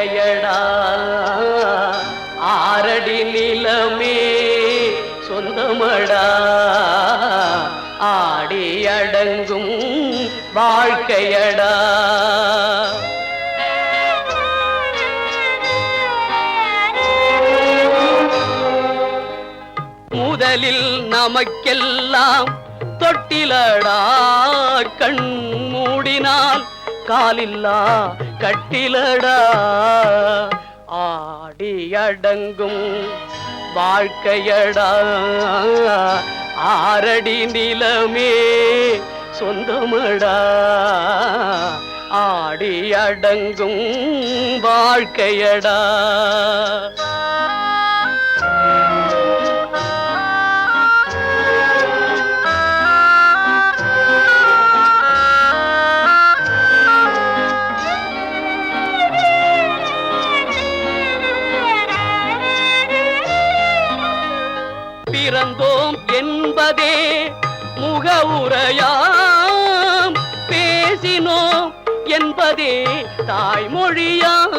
வாழ்க்கையடா ஆரடி நிலமே சொந்தமடா ஆடி அடங்கும் வாழ்க்கையடா. முதலில் நமக்கெல்லாம் தொட்டிலடா கண் மூடினால் காலில்லா கட்டிலடா ஆடி அடங்கும் வாழ்க்கையடா ஆரடி நிலமே சொந்தமடா ஆடி அடங்கும் வாழ்க்கையடா. பிறந்தோம் என்பதே முகவுரையாம் பேசினோம் என்பதே தாய்மொழியாம்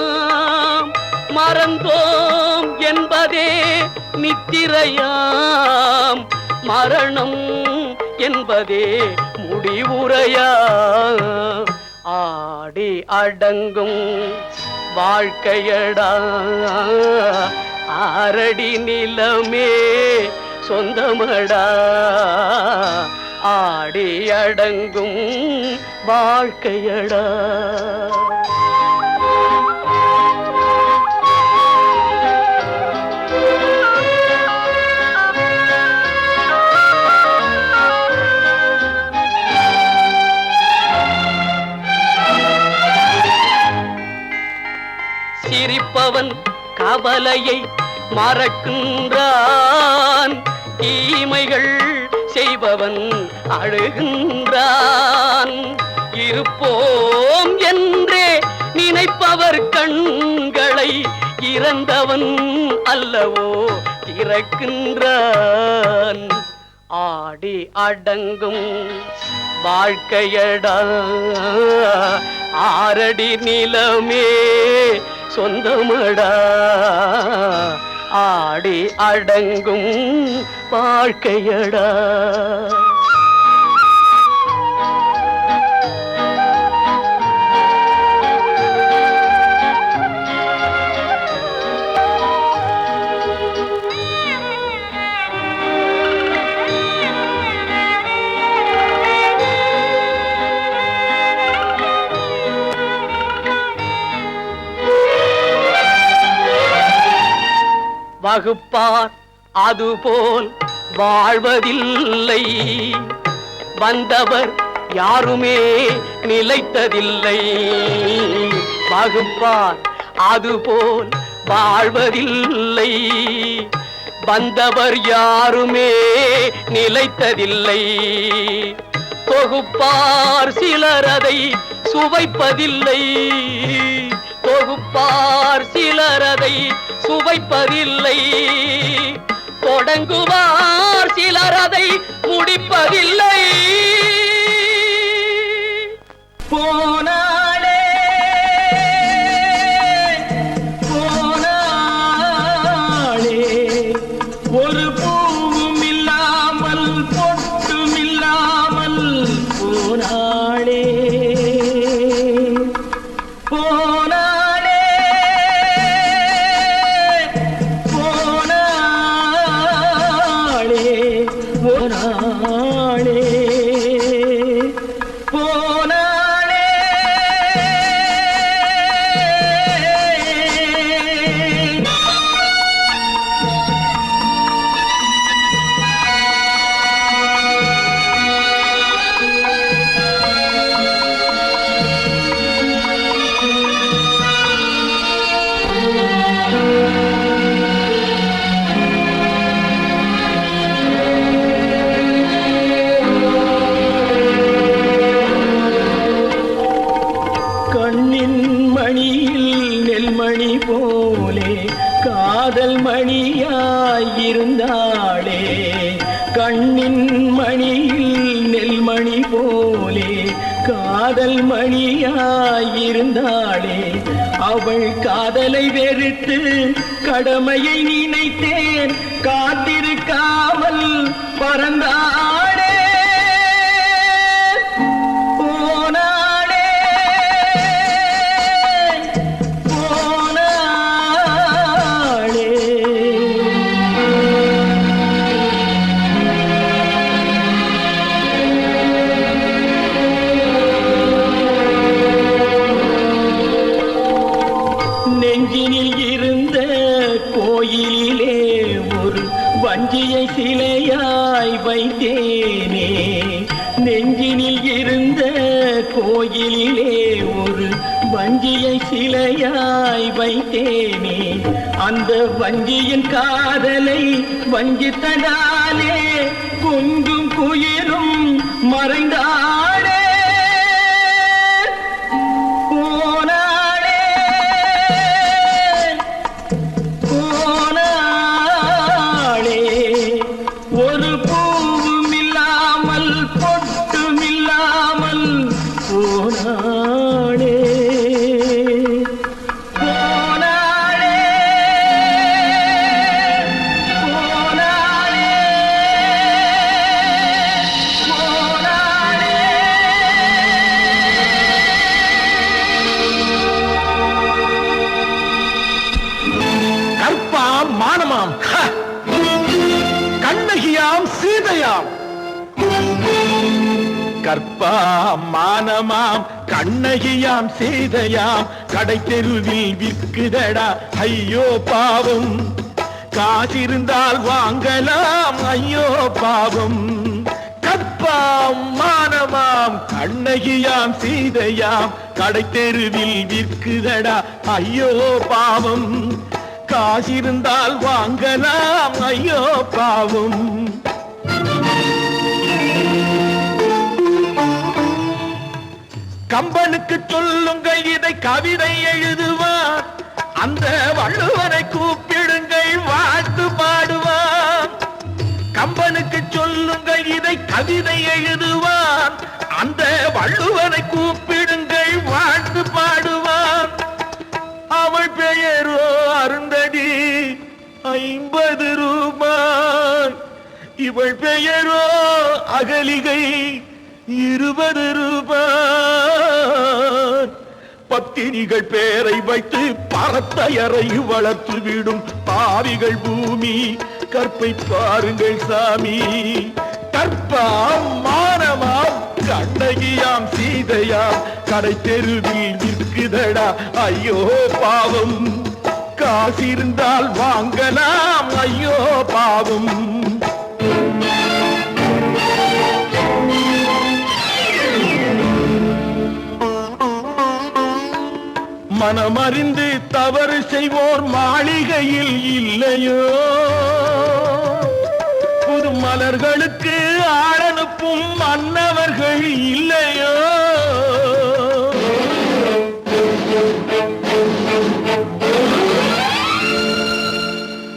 மறந்தோம் என்பதே நித்திரையாம் மரணம் என்பதே முடிவுரையாம் ஆடி அடங்கும் வாழ்க்கையடா ஆரடி நிலமே சொந்தமடா ஆடி அடங்கும் வாழ்க்கையடா. சிரிப்பவன் கவலையை மறக்கின்றான் தீமைகள் செய்பவன் அழுகின்றான் இருப்போம் என்றே நினைப்பவர் கண்களை இறந்தவன் அல்லவோ திறக்கின்றான் ஆடி அடங்கும் வாழ்க்கையடா ஆரடி நிலமே சொந்தமடா ஆடி அடங்கும் வாழ்க்கையடா. வகுப்பார் அதுபோல் வாழ்வதில்லை வந்தவர் யாருமே நிலைத்ததில்லை வகுப்பார் அதுபோல் வாழ்வதில்லை வந்தவர் யாருமே நிலைத்ததில்லை தொகுப்பார் சிலர் அதை சுவைப்பதில்லை தொகுப்பார் சிலர் அதை சுவைப்பதில்லை தொடங்குவார் சிலர் அதை முடிப்பதில்லை போனாலே போனாலே ஒரு பூவும் இல்லாமல் பொட்டும் இல்லாமல் போனாலே காதல் மணியாயிருந்தாளே கண்ணின் மணியில் நெல்மணி போலே காதல் மணியாயிருந்தாளே அவள் காதலை வெறுத்து கடமையை நினைத்தேன் காத்திருக்காமல் பறந்தாளே நெஞ்சினில் இருந்த கோயிலே ஒரு வஞ்சியை சிலையாய் வைத்தேனே நெஞ்சினில் இருந்த கோயிலே ஒரு வஞ்சியை சிலையாய் வைத்தேனே அந்த வஞ்சியின் காதலை வஞ்சித்ததாலே குஞ்சும் குயிலும் மறைந்தாடே ஒரு பூவும் இல்லாமல் பொட்டும் இல்லாமல் போனாளே போனாளே போனாளே போனாளே. கற்பாம் மானமாம் கண்ணகியாம் சீதையாம் கற்பாம் மானமாம் கண்ணகியாம் சீதையாம் கடை தெருவில் விற்குதடா ஐயோ பாவம் காசிருந்தால் வாங்கலாம் ஐயோ பாவம் கற்பாம் மானமாம் கண்ணகியாம் சீதையாம் கடை தெருவில் விற்குதடா ஐயோ பாவம் காசிருந்தால் வாங்கலாம் ஐயோ பாவம் கம்பனுக்கு சொல்லுங்கள் இதை கவிதை எழுதுவார் அந்த வள்ளுவனை கூப்பிடுங்கள் வாழ்த்து பாடுவார் கம்பனுக்கு சொல்லுங்கள் இதை கவிதை எழுதுவார் அந்த வள்ளுவனை கூப்பிடுங்கள் வாழ்த்து பாடுவார் அவள் பெயரோ அருந்ததி 50 ரூபாய் இவள் பெயரோ அகலிகை 20 ரூபாய் பத்தினிகள் பேரை வைத்து பரத்தையறை வளர்த்து விடும் பாவிகள் பூமி கற்பை பாருங்கள் சாமி கற்பாம் மானமாம் கண்ணகியாம் சீதையாம் கடை தெருவில் விற்குதடா ஐயோ பாவம் காசிருந்தால் வாங்கலாம் ஐயோ பாவம் மனமறிந்து தவறு செய்வோர் மாளிகையில் இல்லையோ புது மலர்களுக்கு ஆளனுப்பும் மன்னவர்கள் இல்லையோ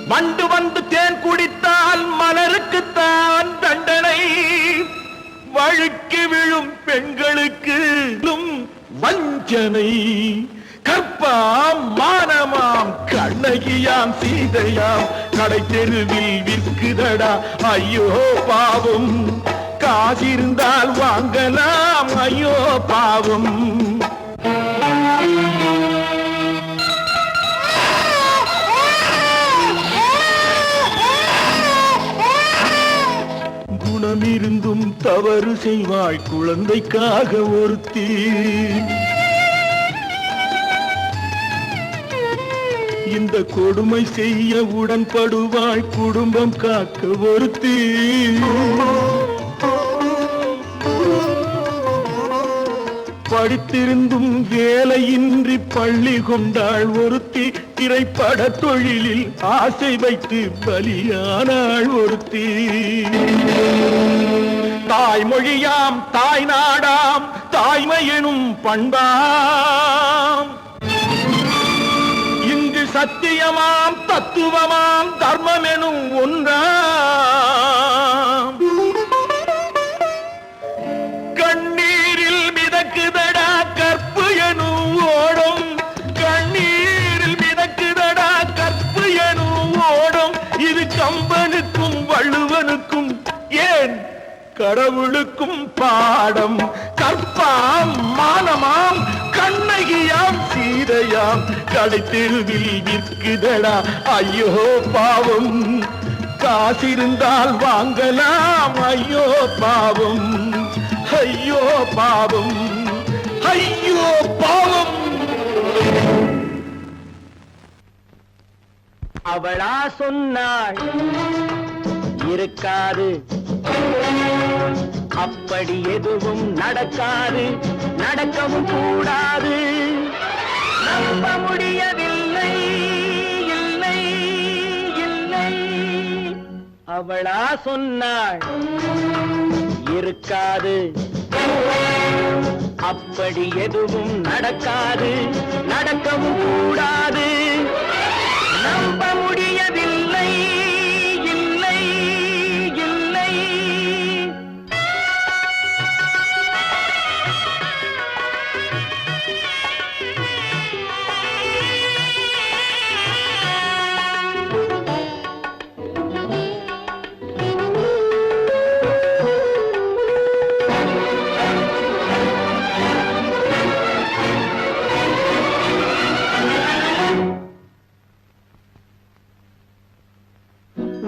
வண்டு வந்து தேன் குடித்தால் மலருக்குத்தான் தண்டனை வழுக்கி விழும் பெண்களுக்கு வஞ்சனை கற்பாம் மானமாம் கண்ணகியாம் சீதையாம் கடை தெருவில் விற்குதடா ஐயோ பாவம் காசிருந்தால் வாங்கலாம் ஐயோ பாவம் குணமிருந்தும் தவறு செய்வாய் குழந்தைக்காக ஒருத்தி இந்த கொடுமை செய்ய உடன்படுவாய் குடும்பம் காக்க ஒருத்தி படித்திருந்தும் வேலையின்றி பள்ளி கொண்டாள் ஒருத்தி திரைப்பட தொழிலில் ஆசை வைத்து பலியானாள் ஒருத்தி தாய்மொழியாம் தாய் நாடாம் தாய்மையெனும் பண்பாம் இங்கு சத்தியமாம் தத்துவமாம் தர்மமெனும் ஒன்றாம் கண்ணீரில் மிதக்குத முருகனுக்கும் ஏன் கடவுளுக்கும் பாடம். கற்பாம் மானமாம் கண்ணகியாம் சீதையாம் கடைத்தெருவில் விற்குதடா ஐயோ பாவம். காசிருந்தால் வாங்கலாம் ஐயோ பாவம், ஐயோ பாவம், ஐயோ பாவம். அவளா சொன்னாள் இருக்காது, அப்படி எதுவும் நடக்காது, நடக்கவும் கூடாது. நம்ப முடியவில்லை, இல்லை இல்லை. அவளா சொன்னாள் இருக்காது, அப்படி எதுவும் நடக்காது, நடக்கவும் கூடாது. நம்ப முடியவில்லை, இல்லை இல்லை.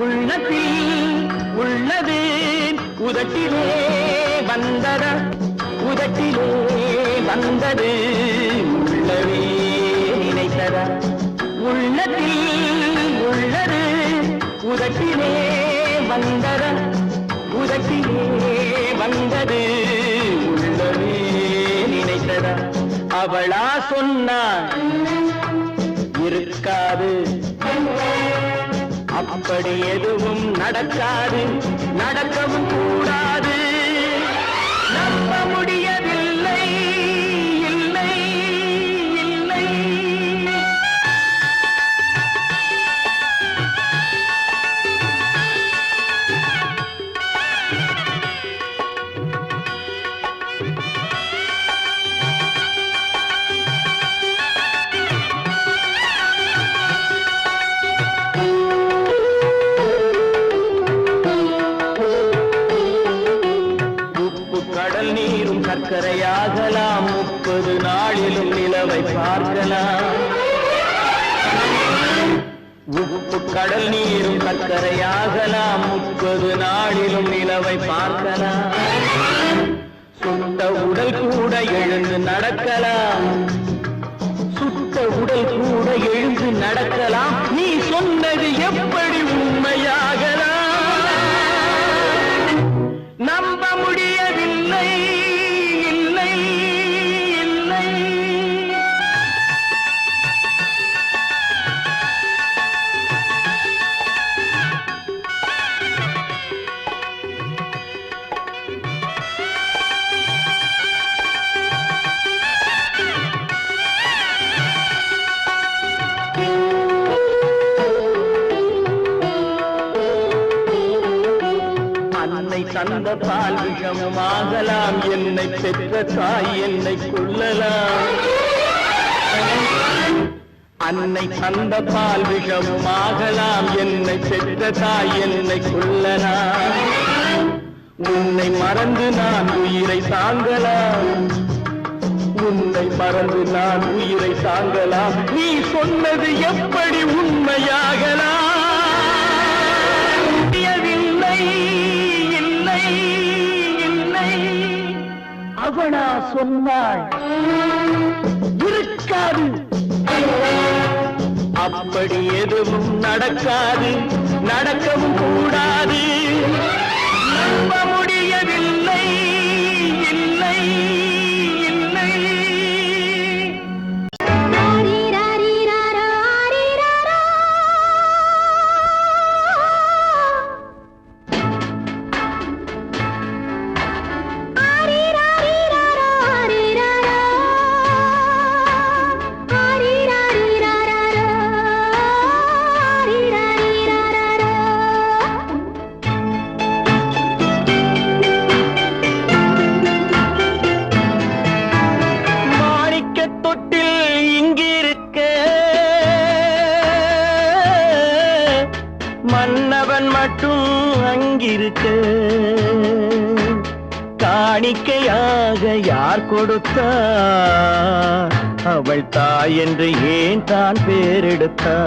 உள்ளத்தில் உள்ளது உதட்டிலே வந்ததா, உதட்டிலே வந்தது உள்ளவே நினைத்ததா. உள்ளத்தில் உள்ளது உதட்டிலே வந்ததா, உதட்டிலே வந்தது உள்ளவே நினைத்ததா. அவளா சொன்னாள் இருக்காது, அப்படி எதுவும் நடக்காது, நடக்கவும் கூடாது. நம்ப முடியவில்லை, இல்லை இல்லை. கடல் நீரும் சர்க்கரையாகலாம், 30 நாளிலும் நிலவை பார்க்கலாம். உப்பு கடல் நீரும் சர்க்கரையாகலாம், 30 நாளிலும் நிலவை பார்க்கலாம். சுட்ட உடல் கூட எழுந்து நடக்கலாம், சுட்ட உடல் கூட எழுந்து நடக்கலாம். நீ சொன்னது எப்படி உண்மையாகலாம்? நம்ப முடியவில்லை, இல்லை இல்லை. அன்னை தந்த பால் விஷமாகலாம், என்னை பெற்ற தாய் என்னை கொல்லலாம். அன்னை தந்த பால் விஷமாகலாம், என்னை பெற்ற தாய் என்னை கொல்லலாம். உன்னை மறந்து நான் உயிரை தாங்கலாம், உன்னை மறந்து நான் உயிரை தாங்கலாம். நீ சொன்னது எப்படி உண்மையாகலாம்? இல்லை இல்லை இல்லை. அவளா சொன்னாள் இருக்காது, அப்படி எதுவும் நடக்காது, நடக்கவும் கூடாது. நம்ப முடியவில்லை, இல்லை இல்லை. மன்னவன் மட்டும் அங்கிருக்க காணிக்கையாக யார் கொடுத்தா அவள் தாய் என்று ஏன் தான் பேரெடுத்தா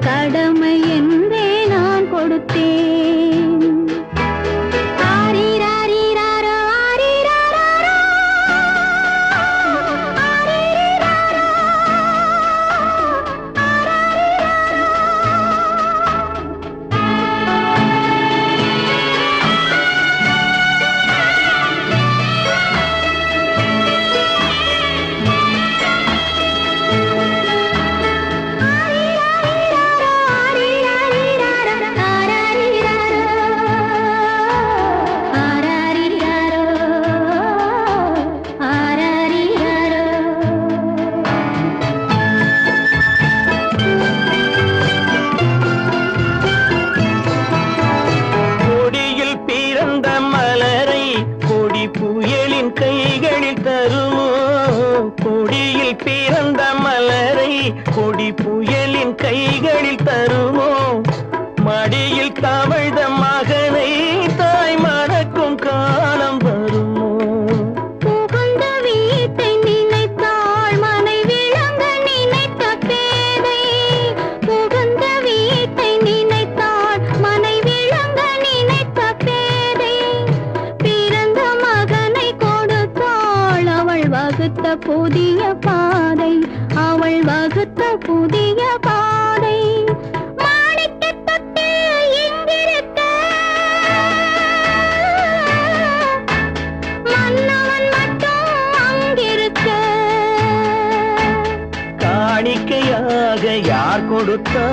கடமை என்றே நான் கொடுத்தேன். ஆரிராரிராரோ, ஆரிராரோ, ஆரிராரோ, பிறந்த மலரை கொடி புயலின் கைகளில் தருமோ மடியில் தவழ்ந்த மகனை தாய் மறக்கும் காலம் வருமோ புகுந்த வீட்டை நினைத்தாள் மனை விளங்க நினைத்த பேதை புகுந்த வீட்டை நினைத்தாள் மனை விளங்க நினைத்த பேதை பிறந்த மகனை கொடுத்தாள் அவள் வகுத்த புதிய பாதை அவள் வகுத்த புதிய பாதை மாணிக்கத் தொட்டில் இங்கிருக்க மன்னவன் மட்டும் அங்கிருக்க காணிக்கையாக யார் கொடுத்தா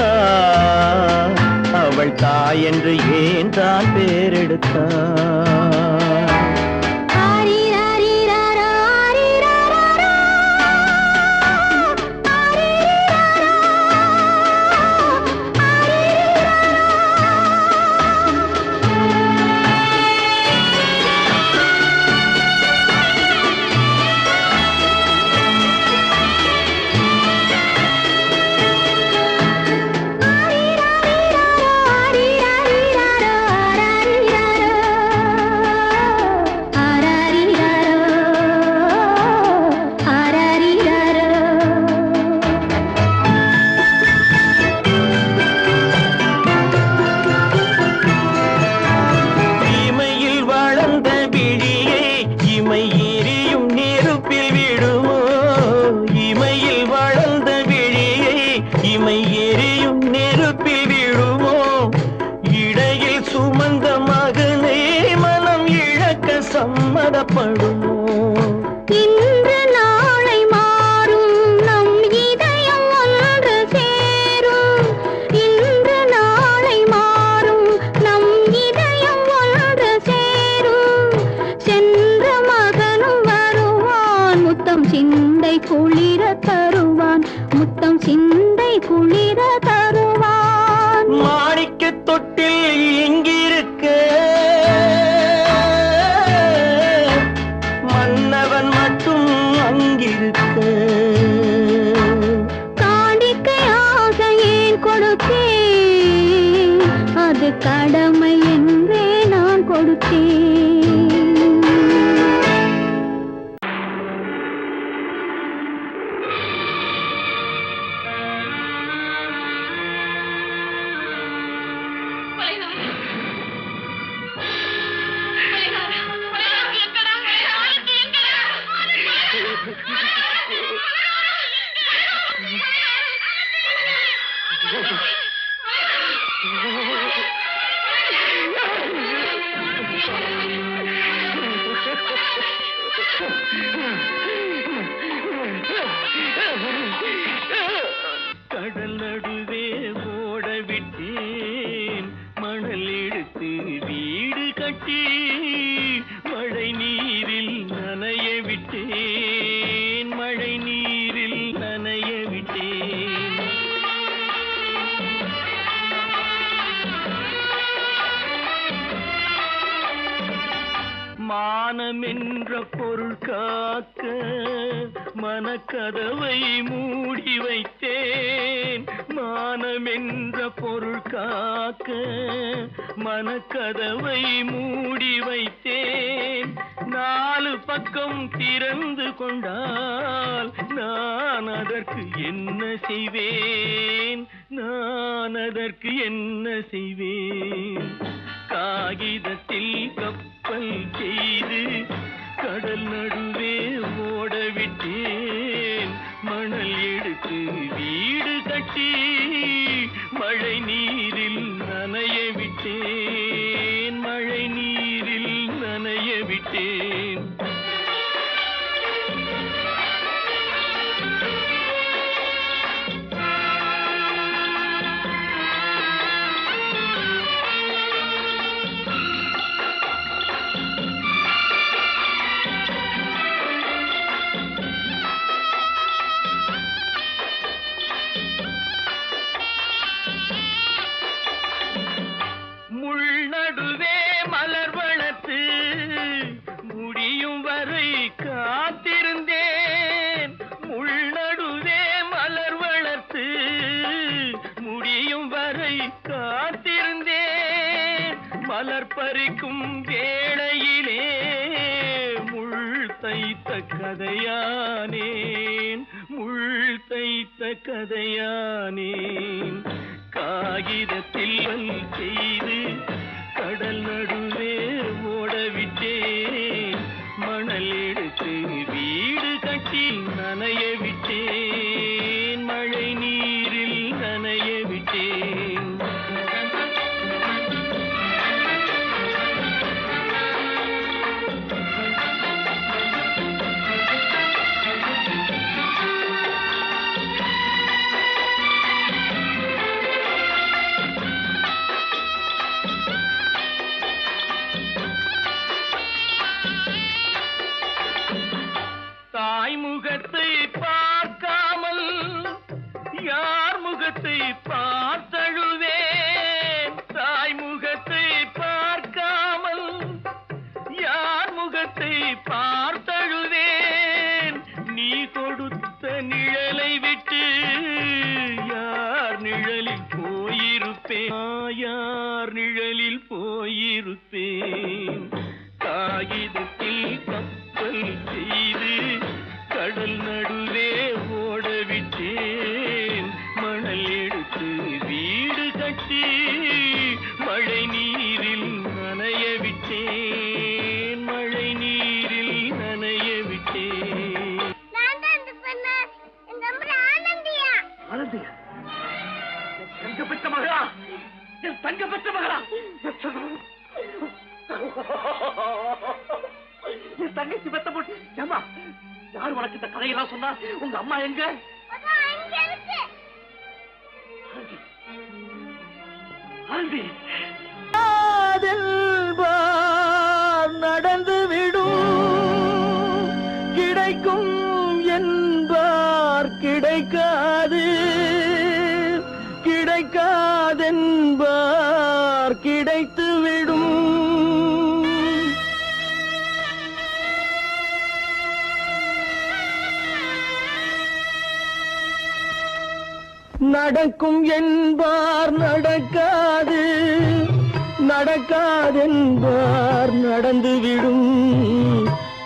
அவள் தாய் என்று ஏன் தான் பேரெடுத்தா சம்மதப்படுமோ இன்று நாளை மாறும் நம் இதயம் ஒன்று சேரும் இன்று நாளை மாறும் நம் இதயம் ஒன்று சேரும் சென்ற மகனும் வருவான் முத்தம் சிந்தை குளிர தருவான் முத்தம் சிந்தை குளிர தருவான் மாணிக்கத் தொட்டில் இங்கிருக்க மன்னவன் மட்டும் அங்கிருக்க காணிக்கையாக ஏன் கொடுத்தேன் அது கடமை என்றே நான் கொடுத்தேன் கடல் நடுவே ஓட விட்டேன் மணல் எடுத்து வீடு கட்டி மழை நீரில் நனைய விட்டேன் மானம் என்ற பொருள் காக்க மனக்கதவை மூடி வைத்தேன். மானம் என்ற பொருள் காக்க மனக்கதவை மூடி வைத்தேன். 4 பக்கம் திறந்து கொண்டால் நான் அதற்கு என்ன செய்வேன்? நான் அதற்கு என்ன செய்வேன்? காகிதத்தில் கப்பல் செய்து கடல் நடுவே ஓடவிட்டேன். மணல் எடுத்து வீடு கட்டி மழை நீரில் நனைய விட்டேன். மழை நீரில் நனைய விட்டேன். நடுவே மலர் வளர்த்து முடியும் வரை காத்திருந்தேன். முள் நடுவே மலர் வளர்த்து முடியும் வரை காத்திருந்தேன். மலர் பறிக்கும் வேளையிலே முள் தைத்த கதையானேன். முள் தைத்த கதையானேன். காகிதத்தில் செய்து கடல் நடுவே ஓடவிட்டேன். மணல் எடுத்து வீடு கட்டி நனைய விட்டேன். மழை நீரில் நனைய விட்டேன். தாய் முகத்தை பார்க்காமல் யார் முகத்தை பார்த்தழுவேன். தாய் முகத்தை பார்க்காமல் யார் முகத்தை பார்த்தழுவேன். நீ கொடுத்த நிழலை விட்டு யார் நிழலில் போயிருப்பேன். யார் நிழலில் போயிருப்பேன். காகிதத்தில் கப்பல் செய்து கடல் நடுவே ஓடவிட்டேன். மணல் எடுத்து வீடு கட்டி மழை நீரில் நனைய விட்டேன். மழை நீரில் நனைய விட்டேன். ஆனந்தியா? தங்க பெற்ற மகளா? என் தங்க பெற்ற மகளா? என் தங்கச்சி பெத்த போட்டு ஏமா யார் உனக்கு இந்த கதையெல்லாம் சொன்னா? உங்க அம்மா எங்க? நடந்து விடும் கிடைக்கும் என்பார் கிடைக்காது. கிடைக்காதென்பார் கிடைத்து விடும். நடக்கும் என்பார் நடக்காது. நடக்காதென்பார் நடந்துவிடும்.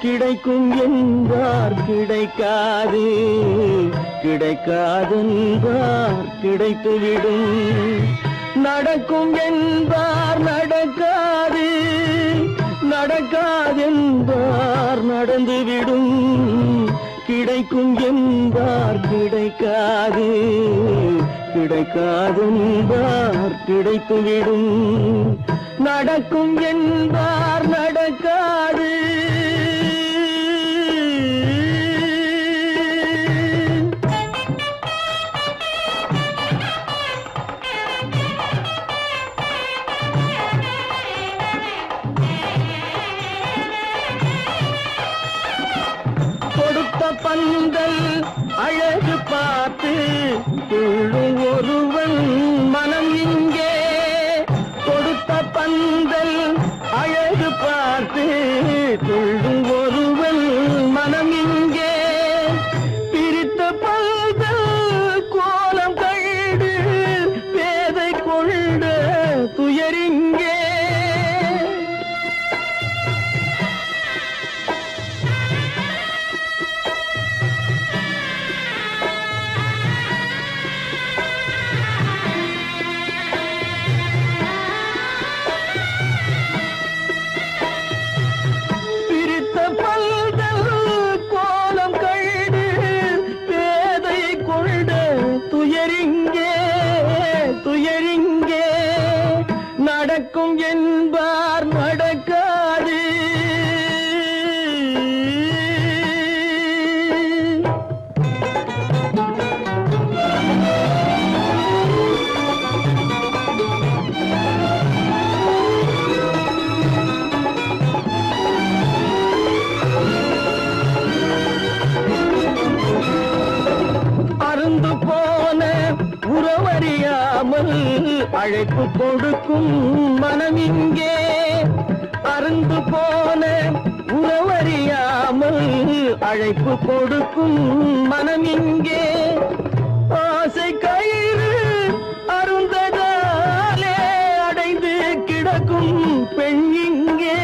கிடைக்கும் என்பார் கிடைக்காது. கிடைக்காதென்பார் கிடைத்துவிடும். நடக்கும் என்பார் நடக்காது. நடக்காதென்பார் நடந்துவிடும். கிடைக்கும் என்பார் கிடைக்காது. கிடைக்காதென்பார் கிடைத்துவிடும். நடக்கும் என்பார் நடக்காது. கொடுத்த பந்தல் அழகு பார்த்து துள்ளும் ஒருவன் மனம் இங்கே. கொடுத்த பந்தல் அழகு பார்த்து பார்த்து துள்ளும் ஒருவன் மனம் இங்கே பிரித்த பல்கள் கோலம் கண்டு பேதை கொண்ட துயரிங்கே துயரிங்கே நடக்கும் என்பார் நடக்காது அருந்து போன உறவறியாமல் அழைப்பு கொடுக்கும் மனம் இங்கே அருந்து போன உறவறியாமல் அழைப்பு கொடுக்கும் மனம் இங்கே ஆசை கயிறு அருந்ததாலே அடைந்து கிடக்கும் பெண் இங்கே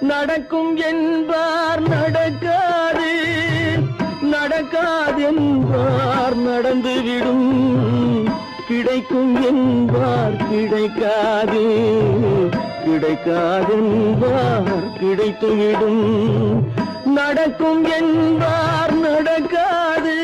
நடக்கும் என்பார் நடக்காது நடக்காது என்பார் நடந்துவிடும் கிடைக்கும் என்பார் கிடைக்காது கிடைக்காது என்பார் கிடைத்துவிடும் நடக்கும் என்பார் நடக்காது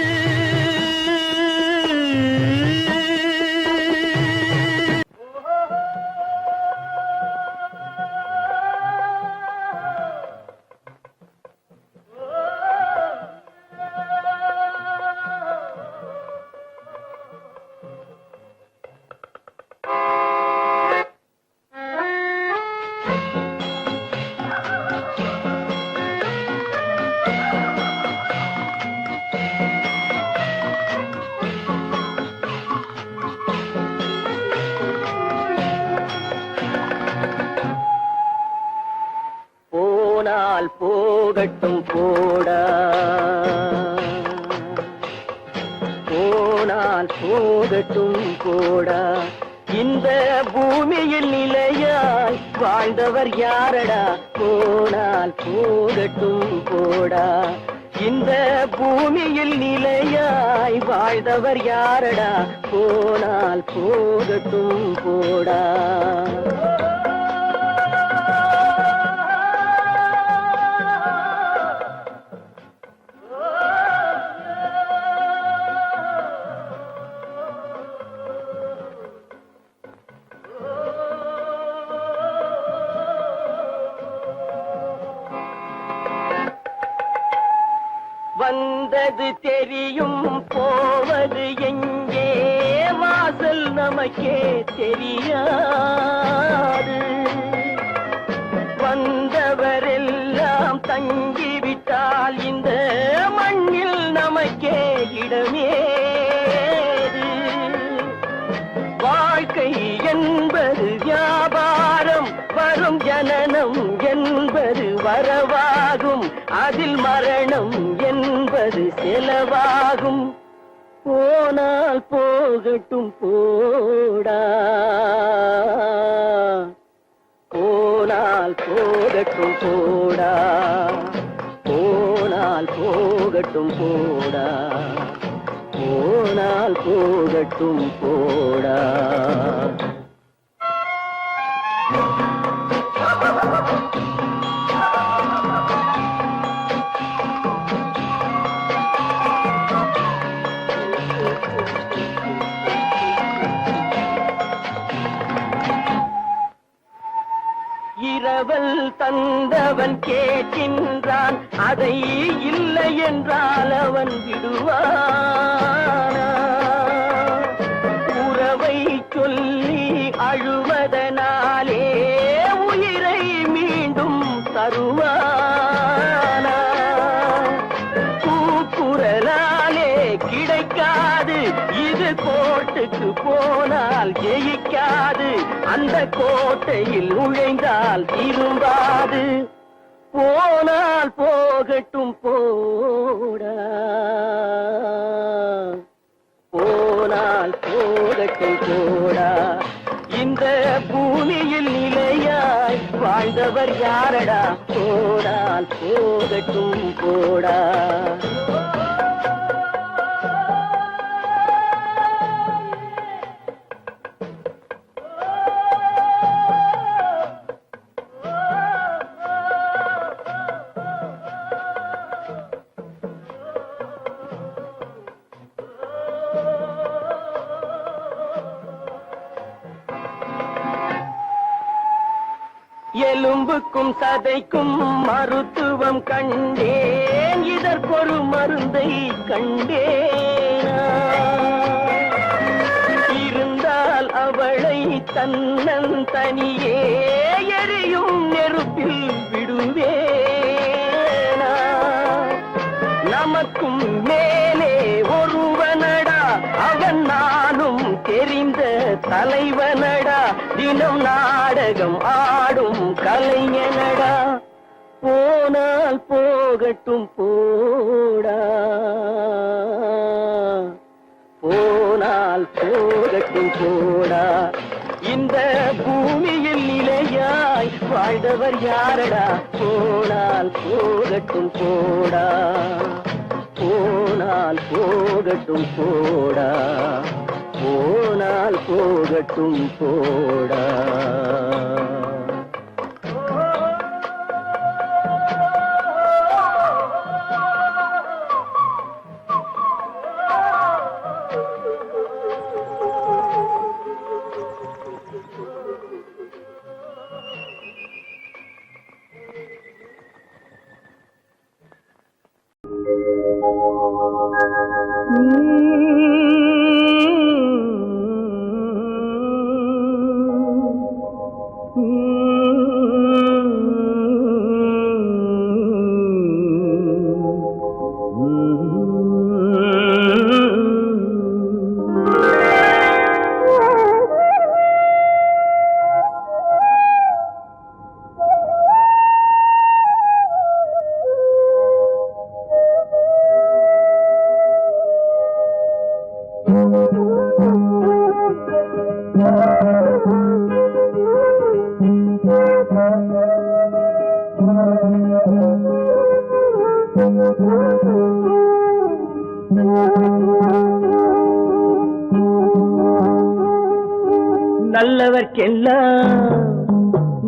போனால் போகட்டும் போடா போனால் போகட்டும் போடா இந்த பூமியில் நிலையாய் வாழ்ந்தவர் யாரடா போனால் போகட்டும் போடா இந்த பூமியில் நிலையாய் வாழ்ந்தவர் யாரடா போனால் போகட்டும் போடா வந்தது தெரியும் போவது எங்கே வாசல் நமக்கே தெரியாது வந்தவரெல்லாம் தங்கிவிட்டால் இந்த மண்ணில் நமக்கே இடமேது வாழ்க்கை என்பது வியாபாரம் வரும் ஜனனம் என்பது வரவாகும் அதில் மரணம் என்பது செலவாகும் போனால் போகட்டும் போடா போனால் போகட்டும் போடா போனால் போகட்டும் போடா போனால் போகட்டும் போடா இரவல் தந்தவர் அவன் கேட்கின்றான் அதை இல்லை என்றால் அவன் விடுவானா உறவை சொல்லி அழுவதனாலே உயிரை மீண்டும் தருவானா கூக்குரலாலே கிடைக்காது இது கோட்டுக்கு போனால் ஜெயிக்காது அந்த கோட்டையில் நுழைந்தால் திரும்பாது போனால் போகட்டும் போடா போனால் போகட்டும் போடா இந்த பூமியில் நிலையாய் வாழ்ந்தவர் யாரடா போனால் போகட்டும் போடா எலும்புக்கும் சதைக்கும் மருத்துவம் கண்டேன் இதற்கொரு மருந்தை கண்டேனா இருந்தால் அவளை தன்னந்தனியே எரியும் நெருப்பில் விடுவேனா நமக்கும் மேலே ஒருவனடா அவன் நானும் தெரிந்த தலைவனடா தினம் நாடகம் ஆடும் கலைஞனடா போனால் போகட்டும் போடா போனால் போகட்டும் போடா இந்த பூமியில் நிலையாய் வாழ்ந்தவர் யாரடா போனால் போகட்டும் போடா போனால் போகட்டும் போடா போனால் போகட்டும் போடா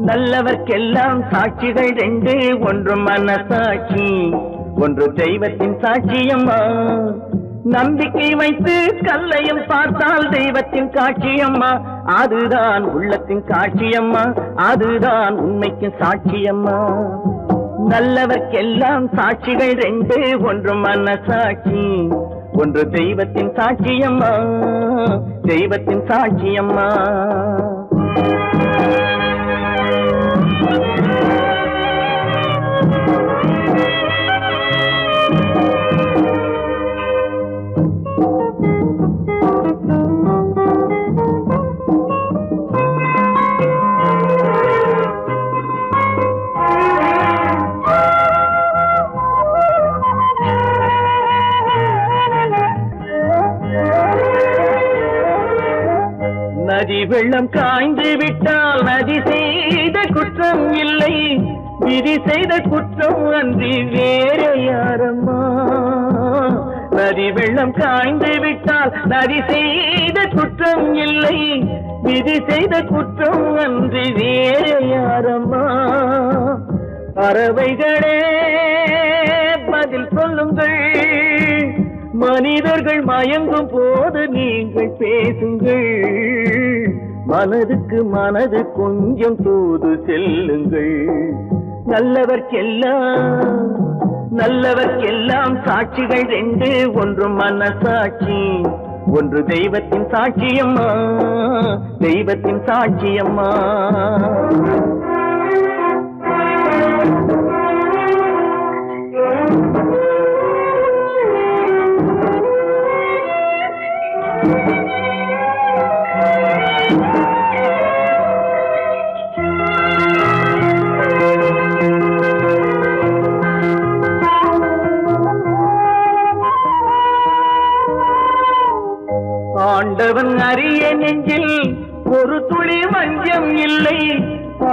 நல்லவர்க்கெல்லாம் சாட்சிகள் ரெண்டு ஒன்று மனசாட்சி ஒன்று தெய்வத்தின் சாட்சியம்மா நம்பிக்கை வைத்து கல்லையும் பார்த்தால் தெய்வத்தின் காட்சியம்மா அதுதான் உள்ளத்தின் காட்சியம்மா அதுதான் உண்மைக்கு சாட்சியம்மா நல்லவர்க்கெல்லாம் சாட்சிகள் ரெண்டு ஒன்று மனசாட்சி ஒன்று தெய்வத்தின் சாட்சியம்மா தெய்வத்தின் சாட்சியம்மா நதி வெள்ளம் காய்ந்து விட்டால் நதி செய்த குற்றம் இல்லை விதி செய்த குற்றம் அன்றி வேற யாரம்மா நதி வெள்ளம் காய்ந்து விட்டால் நதி செய்த குற்றம் இல்லை விதி செய்த குற்றம் அன்றி வேற யாரம்மா பறவைகளே பதில் சொல்லுங்கள் மனிதர்கள் மயங்கும் போது நீங்கள் பேசுங்கள் மனதுக்கு மனது கொஞ்சம் தூது செல்லுங்கள் நல்லவர்க்கெல்லாம் சாட்சிகள் ரெண்டு, ஒன்று மனசாட்சி, ஒன்று தெய்வத்தின் சாட்சியம்மா, தெய்வத்தின் சாட்சியம்மா. ஆண்டவன் அறிய நெஞ்சில் ஒரு துளி வஞ்சம் இல்லை,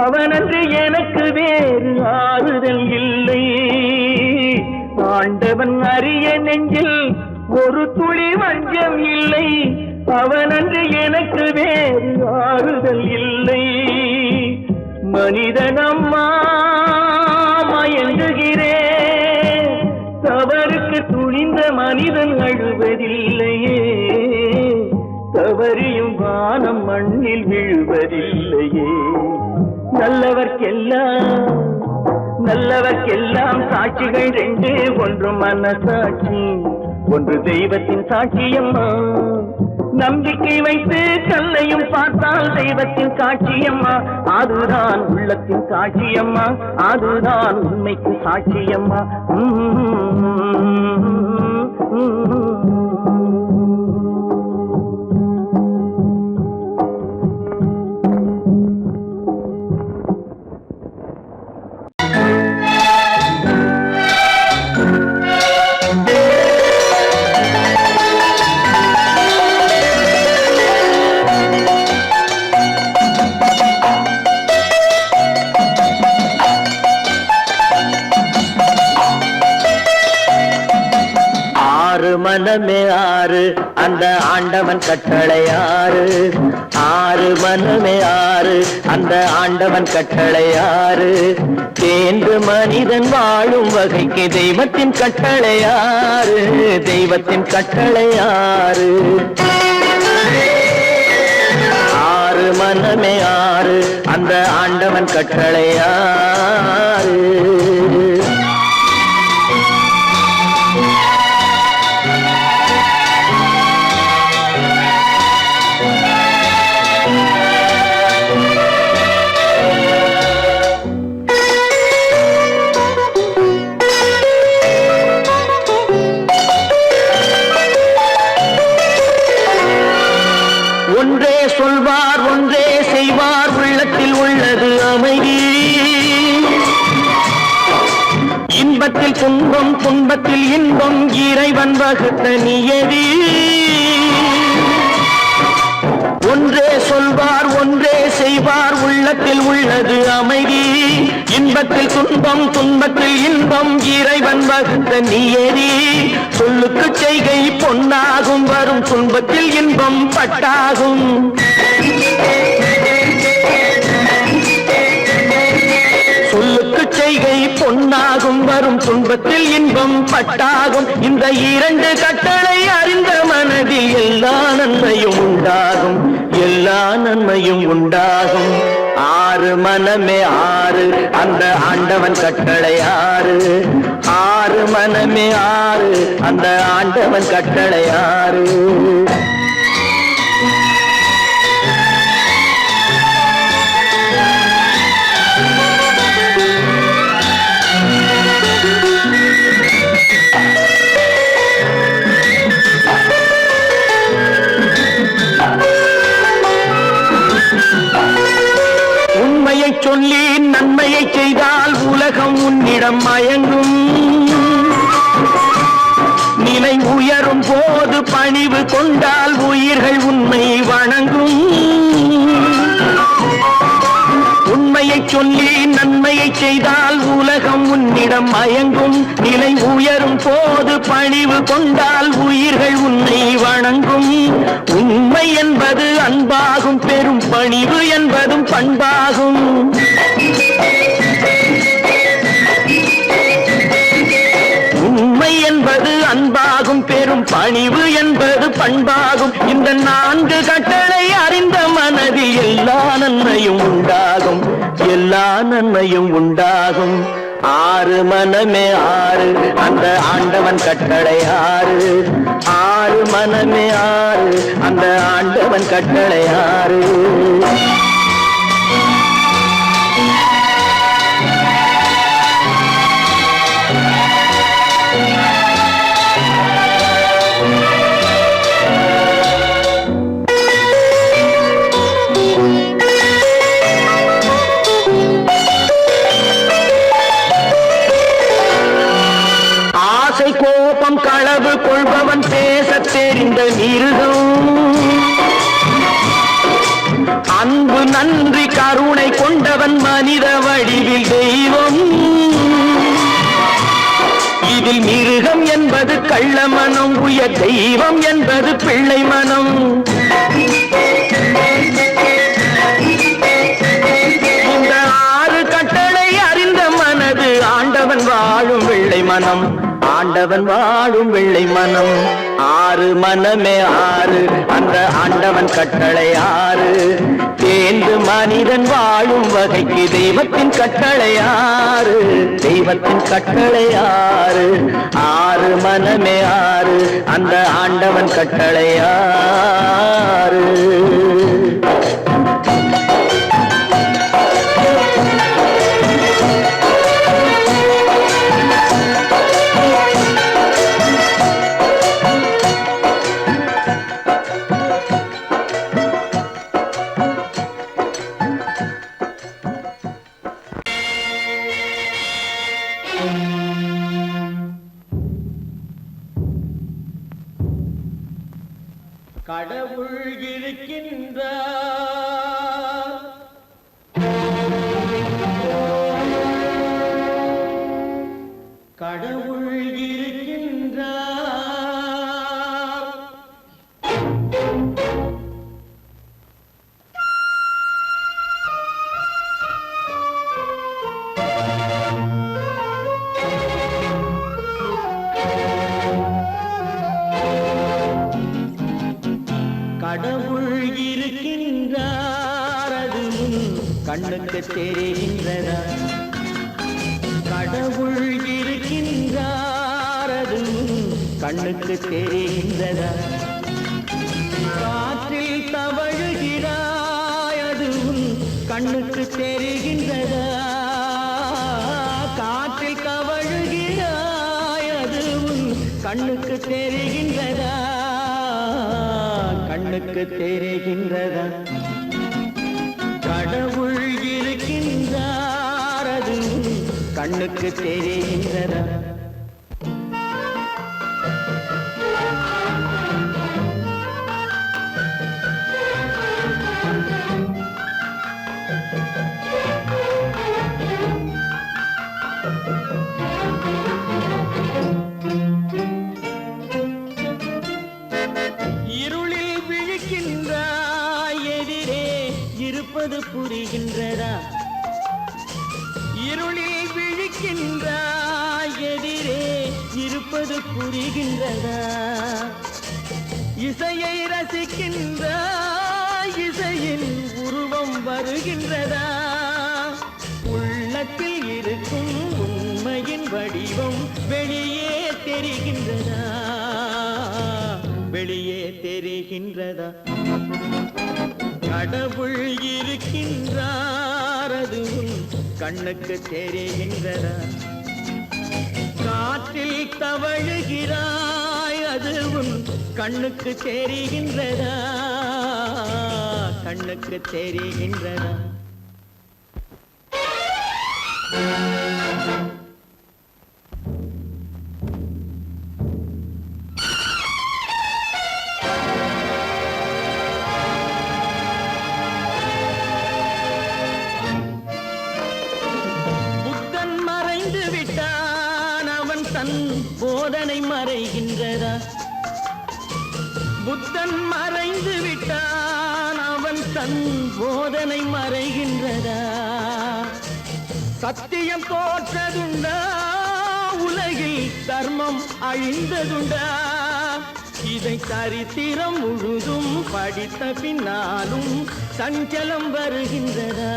அவனன்று எனக்கு வேறு ஆறுதல் இல்லை. ஆண்டவன் அறிய நெஞ்சில் ஒரு துளி வஞ்சம் இல்லை, அவனன்று எனக்கு வேறு ஆறுதல் இல்லை. மனிதனம்மா மயங்குகிறேன், தவறுக்கு துணிந்த மனிதன் அழுவதில்லையே, தவறியும் வானம் மண்ணில் விழுவதில்லையே. நல்லவர்க்கெல்லாம் சாட்சிகள் ரெண்டு, ஒன்று மனசாட்சி, ஒன்று தெய்வத்தின் சாட்சியம்மா. நம்பிக்கை வைத்து கல்லையும் பார்த்தால் தெய்வத்தின் சாட்சியம்மா, அதுதான் உள்ளத்தின் சாட்சியம்மா, அதுதான் உண்மைக்கு சாட்சியம்மா. மனமே ஆறு, அந்த ஆண்டவன் கட்டளை ஆறு, ஆறு மனமே ஆறு, அந்த ஆண்டவன் கட்டளை ஆறு. தேர்ந்து மனிதன் வாழும் வகைக்கு தெய்வத்தின் கட்டளை ஆறு, தெய்வத்தின் கட்டளை ஆறு. ஆறு மனமே ஆறு, அந்த ஆண்டவன் கட்டளை ஆறு. ஒன்றே சொல்வார் ஒன்றே செய்வார், உள்ளத்தில் உள்ளது அமைதி. இன்பத்தில் துன்பம் துன்பத்தில் இன்பம், இறைவன் வகுத்த நியதி. ஒன்றே சொல்வார் ஒன்றே செய்வார், உள்ளத்தில் உள்ளது அமைதி. இன்பத்தில் துன்பம் துன்பத்தில் இன்பம், இறைவன் வகுத்த நியதி. சொல்லுக்கு செய்கை பொன்னாகும், வரும் துன்பத்தில் இன்பம் பட்டாகும். சொல்லுக்கு செய்கை பொன்னாகும், வரும் துன்பத்தில் இன்பம் பட்டாகும். இந்த இரண்டு கட்டளை அறிந்த மனதில் எல்லா நன்மையும் உண்டாகும், எல்லா நன்மையும் உண்டாகும். ஆறு மனமே ஆறு, அந்த ஆண்டவன் கட்டளை ஆறு, ஆறு மனமே ஆறு, அந்த ஆண்டவன் கட்டளை ஆறு. உண்மையை சொல்லி நன்மையை செய்தால் உலகம் உன்னிடம் மயங்கும். நிலை உயரும் போது பணிவு கொண்டால் உயிர்கள் உண்மை வணங்கும். உண்மையை சொல்லி நன்மையை செய்தால் உலகம் உன்னிடம் மயங்கும். நிலை உயரும் போது பணிவு கொண்டால் உயிர்கள் உன்னை வணங்கும். உண்மை என்பது அன்பாகும், பெரும் பணிவு என்பதும் பண்பாகும். உண்மை என்பது அன்பாகும், பெரும் பணிவு என்பது பண்பாகும். இந்த 4 கட்டளை அறிந்த மனதில் எல்லா நன்மையும் உண்டாகும், எல்லா நன்மையும் உண்டாகும். 6 மனமே 6, அந்த ஆண்டவன் கட்டளை 6. 6 மனமே 6, அந்த ஆண்டவன் கட்டளை 6. கோபம் களவு கொள்பவன் பேசத் தெரிந்த மிருகம், அன்பு நன்றி கருணை கொண்டவன் மனித வடிவில் தெய்வம். இதில் மிருகம் என்பது கள்ள மனம், உயர் தெய்வம் என்பது பிள்ளை மனம். இந்த 6 கட்டளை அறிந்த மனது ஆண்டவன் வாழும் வெள்ளை மனம், ஆண்டவன் வாழும் வெள்ளை மனம். 6 மனமே 6, அந்த ஆண்டவன் கட்டளை 6. தேர்ந்து மனிதன் வாழும் வகைக்கு தெய்வத்தின் கட்டளை 6, தெய்வத்தின் கட்டளை 6. 6 மனமே 6, அந்த ஆண்டவன் கட்டளை 6. கடவுள் இருக்கின்றார், கடவுள் இருக்கின்றார். கடவுள் இருக்கின்றார், அது கண்ணுக்கு தெரிகின்றதா? கடவுள் இருக்கின்றார், அது கண்ணுக்கு தெரிகின்றதா? காற்றில் தவழுகிறாய், அது கண்ணுக்கு தெரிகின்றதா? காற்றில் தவழுகிறாய், அது கண்ணுக்கு தெரிகின்றதா? கண்ணுக்கு தெரிகின்றதா? கடவுள் இருக்கின்றார், அது கண்ணுக்கு தெரிகின்றதா? புரிகின்றதா? இருளில் விழிக்கின்றாய், எதிரே இருப்பது புரிகின்றதா? இசையை ரசிக்கின்றாய், இசையின் உருவம் வருகின்றதா? உள்ளத்தில் இருக்கும் உண்மையின் வடிவம் வெளியே தெரிகின்றதா? வெளியே தெரிகின்றதா? கடவுள் இருக்கின்றார், அது கண்ணுக்கு தெரிகின்றதா? காற்றில் தவழுகிறாய், அது கண்ணுக்கு தெரிகின்றதா? கண்ணுக்கு தெரிகின்றதா? போதனை மறைகின்றதா? புத்தன் மறைந்து விட்டான், அவன் தன் போதனை மறைகின்றதா? சத்தியம் தோற்றதுண்டா? உலகில் தர்மம் அழிந்ததுண்டா? இதை சரித்திரம் முழுதும் படித்த பின்னாலும் சஞ்சலம் வருகின்றதா?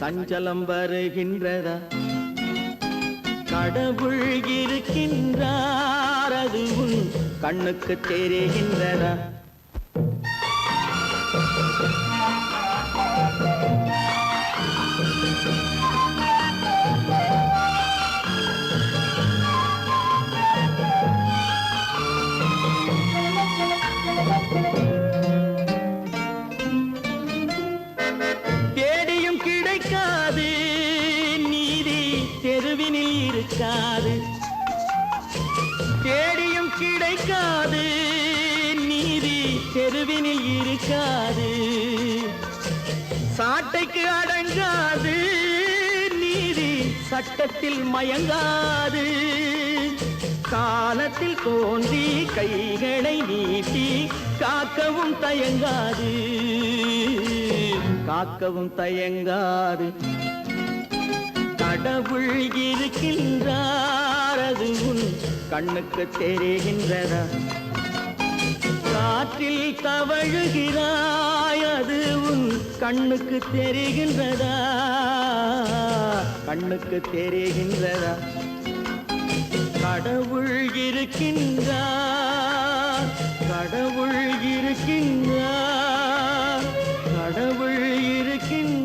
சஞ்சலம் வருகின்றதா? கடவுள் இருக்கின்றார், அது உன் கண்ணுக்கு தெரிகின்றதா? தேடியும் கிடைக்காது நீதி தெருவினில் இருக்காது. தேடியும் கிடைக்காது நீதி தெருவினில் இருக்காது. சாட்டைக்கு அடங்காது நீதி சட்டத்தில் மயங்காது. காலத்தில் தோன்றி கைகளை நீட்டி காக்கவும் தயங்காது. காக்கவும் தயங்காது. கடவுள் இருக்கின்றார், அது உன் கண்ணுக்கு தெரிகின்றதா? காற்றில் தவழுகிறாய், அது உன் கண்ணுக்கு தெரிகின்றதா? கண்ணுக்கு தெரிகின்றதா? கடவுள் இருக்கின்றார், கடவுள் இருக்கின்றார், கடவுள் இருக்கின்றார்.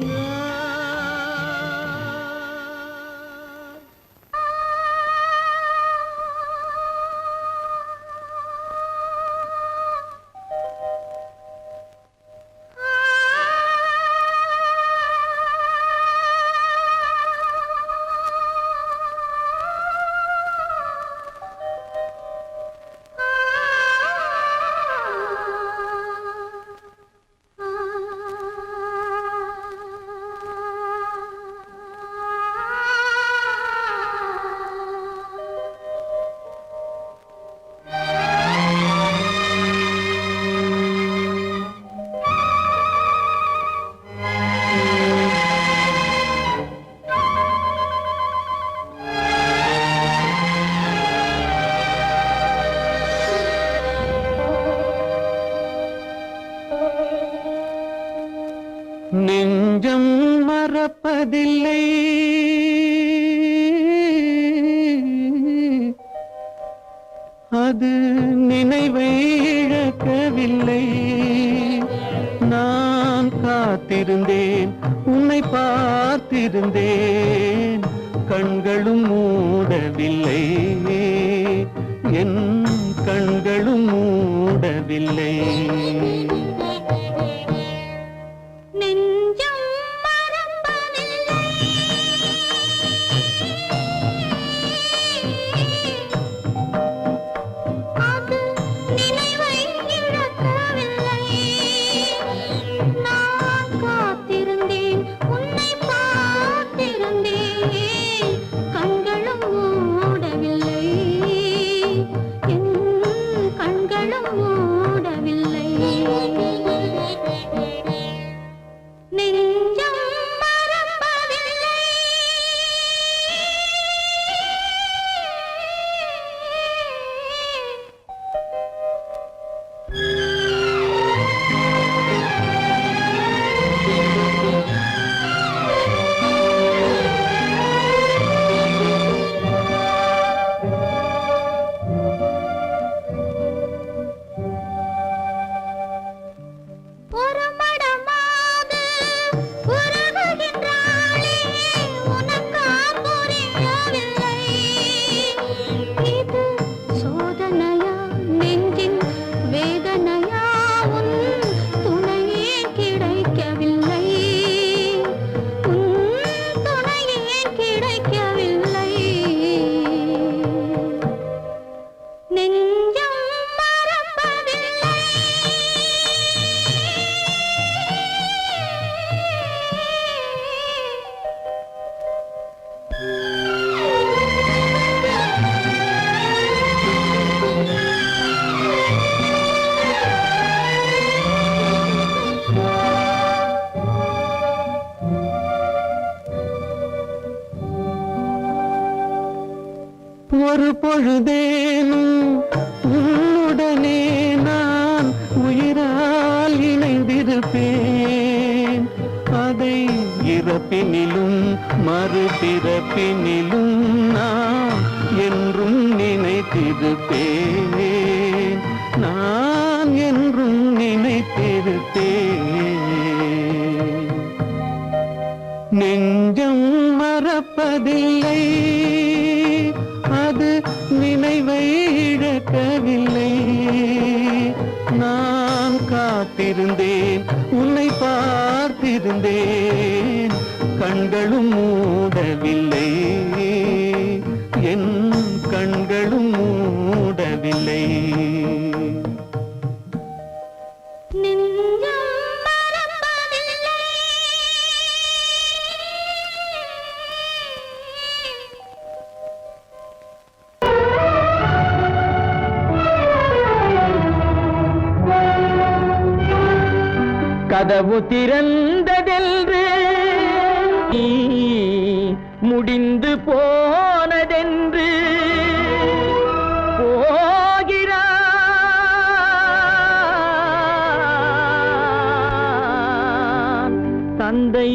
நெஞ்சம் மறப்பதில்லை, அது நினைவை இழக்கவில்லை. நான் காத்திருந்தேன், உன்னை பார்த்திருந்தேன், கண்களும் மூடவில்லை, என் கண்களும் மூடவில்லை. மூடவில்லை. ஒரு பொழுதேனும் உன்னுடனே நான் உயிரால் இணைந்திருப்பேன். அதை இறப்பினிலும் மறுபிறப்பினிலும் நான் என்றும் நினைத்திருப்பேன். நான் என்றும் நினைத்திருப்பேன். நெஞ்சம் மறப்பதில்லை, அது நினைவை இழக்கவில்லை. நான் காத்திருந்தேன், உன்னை பார்த்திருந்தேன், கண்களும் மூடவில்லை, என் கண்களும் மூடவில்லை. கதவு திறந்ததென்று முடிந்து போனதென்று போகிறான் தந்தை.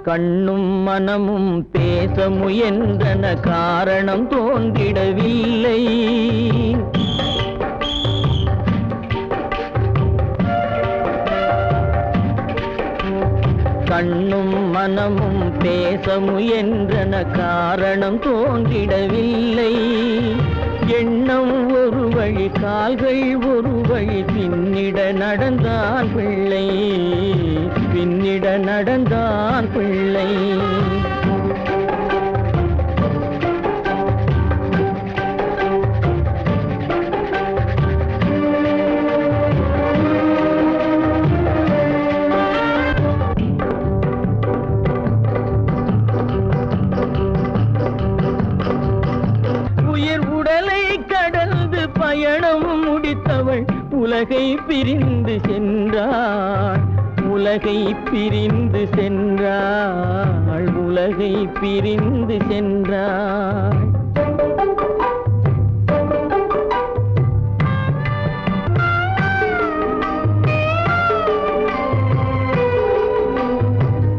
கண்ணும் மனமும் பேச முயன்றன, காரணம் தோன்றிடவில்லை. கண்ணும் மனமும் பேச முயன்றன, காரணம் தோன்றிடவில்லை. எண்ணம் ஒரு வழி, கால்கள் ஒரு வழி, பின்னிட நடந்தான் பிள்ளை, பின்னிட நடந்தான் பிள்ளை. உயிர் உடலை கடந்து பயணம் முடித்தவள் உலகை பிரிந்து சென்றாள், உலகை பிரிந்து சென்றாள், உலகை பிரிந்து சென்றாள்.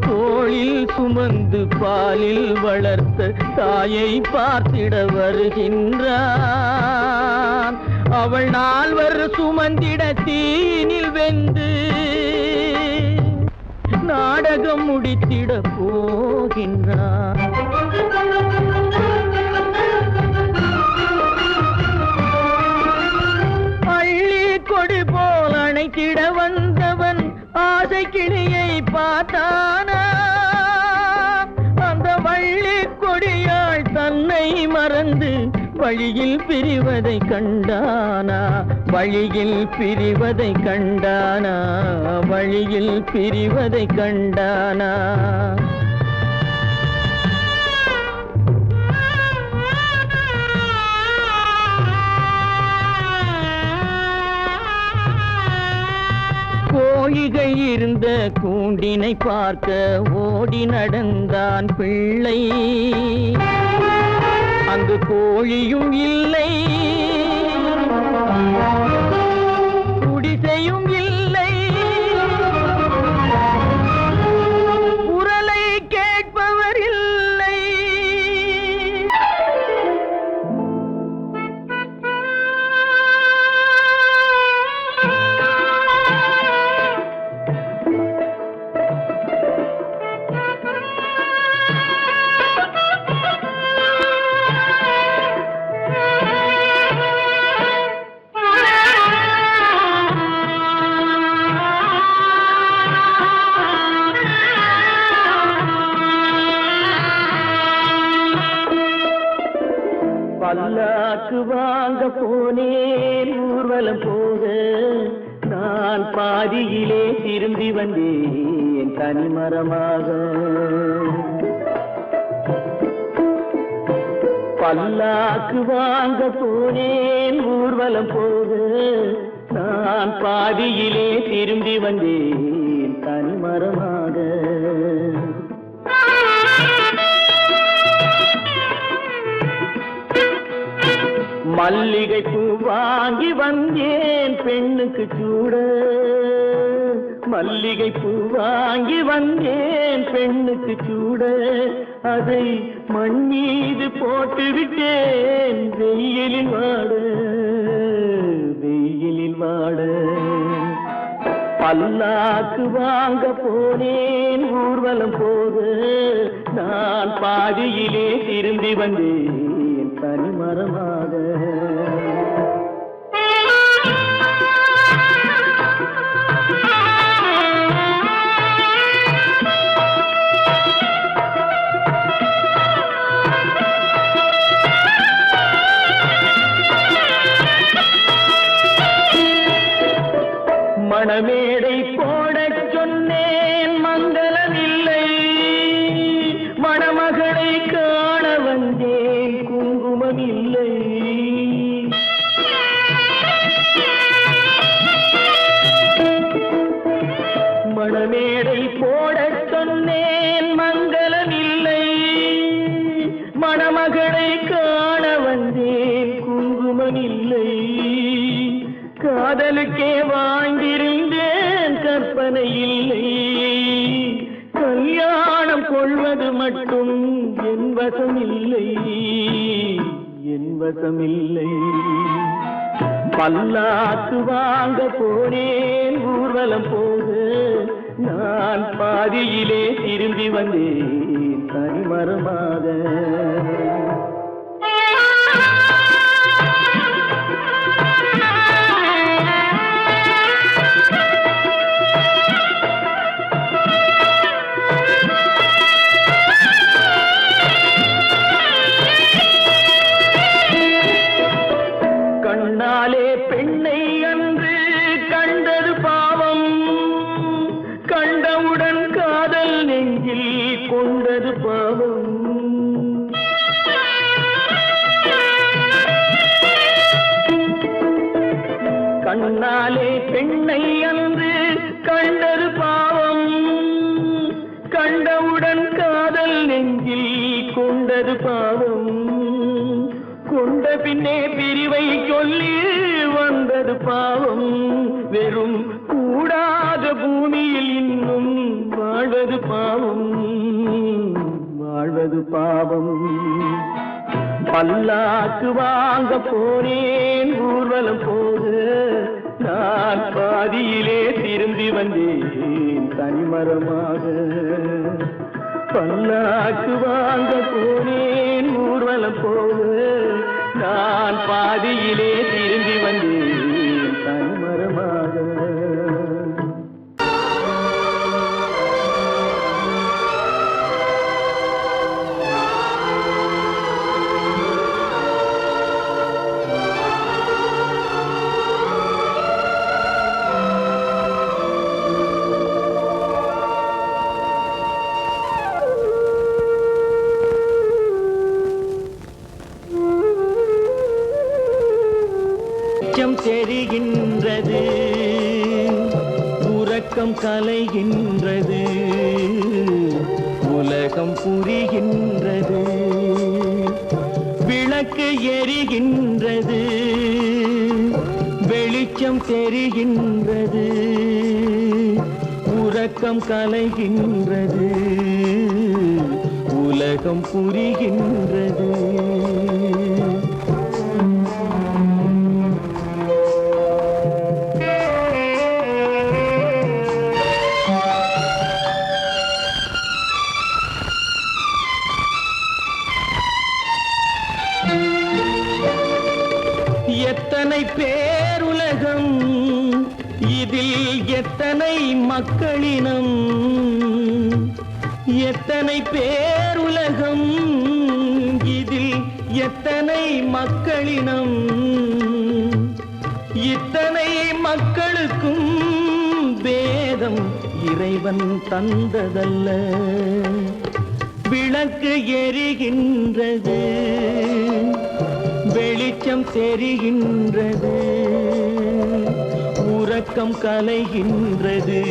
தோளில் சுமந்து பாலில் வளர்த்த தாயை பார்த்திட வருகின்றான். அவள் நால்வர் சுமந்திட தீனில் வெந்து நாடகம் முடித்திட போகின்றான். அள்ளி கொடி போல் அணைத்திட வந்தவன் ஆசை கிளியை பார்த்தானா, அந்த வள்ளி கொடியாள் தன்னை மறந்து வழியில் பிரிவதை கண்டானா, வழியில் பிரிவதை கண்டானா, வழியில் பிரிவதை கண்டானா. கோழிகள் இருந்த கூண்டினை பார்க்க ஓடி நடந்தான் பிள்ளை. அங்கு கோழியும் இல்லை, குடிசையும் இல்லை, குரலை கேட்பவர் இல்லை. பல்லாக்கு வாங்க போனேன் ஊர்வலம் போக, நான் பாதியிலே திரும்பி வந்தேன் தனிமரமாக. பல்லாக்கு வாங்க போனேன் ஊர்வலம் போக, நான் பாதியிலே திரும்பி வந்தேன் தனிமரமாக. மல்லிகை பூ வாங்கி வந்தேன் பெண்ணுக்கு சூட, மல்லிகை பூ வாங்கி வந்தேன் பெண்ணுக்கு சூட, அதை மண் மீது போட்டு விட்டேன் வெயிலில் வாட, வெயிலில் வாட. பல்லாக்கு வாங்க போனேன் ஊர்வலம் போக, நான் பாதியிலே திரும்பி வந்தேன் தனிமரமாக. மணமேடை போடச் சொன்னேன் மங்களமில்லை, மணமகளை காண வந்தேன் குங்குமமில்லை. மணமேடை போடச் சொன்னேன் மங்களமில்லை, மணமகளை காண வந்தேன் குங்குமமில்லை. காதலுக்கே வாங்கியிருந்தேன் கற்பனை இல்லை, கல்யாணம் கொள்வது மட்டும் என் வசமில்லை, என் வசமில்லை. பல்லாக்கு வாங்க போனேன் ஊர்வலம் போக, நான் பாதியிலே திரும்பி வந்தேன் தனிமரமாக. கண்ணாலே பெண்ணை அன்று கண்டது பாவம், கண்டவுடன் காதல் நெஞ்சில் கொண்டது பாவம். கண்ணாலே பெண்ணை அன்று கண்டது பாவம், கண்டவுடன் காதல் நெஞ்சில் கொண்டது பாவம். கொண்ட பின்னே பிரிவை சொல்லி வந்தது பாவம், வெறும் கூடாத பூமியில் இன்னும் வாழ்வது பாவம், வாழ்வது பாவம். பல்லாக்கு வாங்க போனேன் ஊர்வலம் போக, நான் பாதியிலே திரும்பி வந்தேன் தனிமரமாக. பல்லாக்கு வாங்க போனேன் ஊர்வலம் போக, நான் பாதியிலே திரும்பி வந்தேன் தனிமரமாக. தெரிகின்றது, உறக்கம் கலைகின்றது, உலகம் புரிகின்றது, விளக்கு எரிகின்றது, வெளிச்சம் தெரிகின்றது, உறக்கம் கலைகின்றது, உலகம் புரிகின்றது. எத்தனை பேருலகம், இதில் எத்தனை மக்களினம், எத்தனை பேருலகம், இதில் எத்தனை மக்களினம், இத்தனை மக்களுக்கும் வேதம் இறைவன் தந்ததல்ல. விளக்கு எரிகின்றது, வெளிச்சம் தெரிகின்றது, உறக்கம் கலைகின்றது,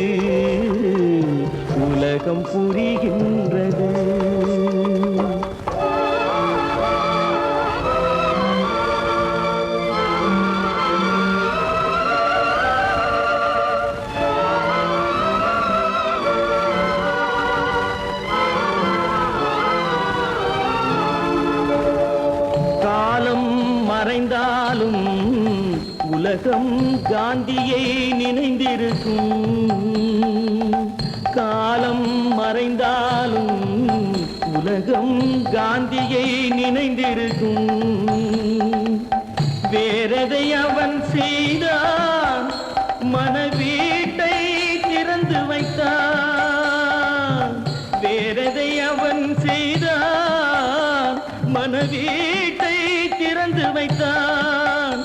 உலகம் புரிகின்றது. மறைந்தாலும் உலகம் காந்தியை நினைந்திருக்கும். காலம் மறைந்தாலும் உலகம் காந்தியை நினைந்திருக்கும். வேறதை அவன் செய்தான், மனவீட்டை திறந்து வைத்தான். வேறதை அவன் செய்தான், மனவீட்டை திறந்து வைத்தான்.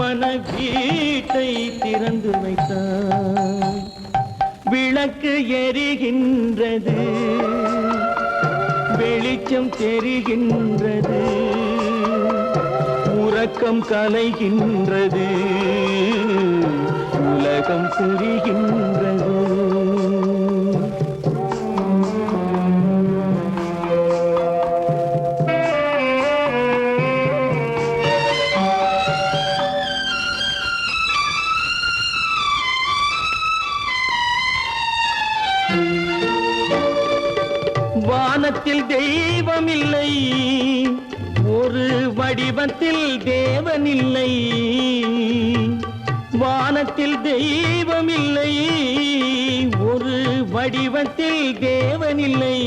மனவீட்டை திறந்து வைத்தான். விளக்கு எரிகின்றது, வெளிச்சம் தெரிகின்றது, உறக்கம் கலைகின்றது, உலகம் புரிகின்றது. வானத்தில் தெய்வம் இல்லை, ஒரு வடிவத்தில் தேவன் இல்லை. வானத்தில் தெய்வம் இல்லை, ஒரு வடிவத்தில் தேவன் இல்லை.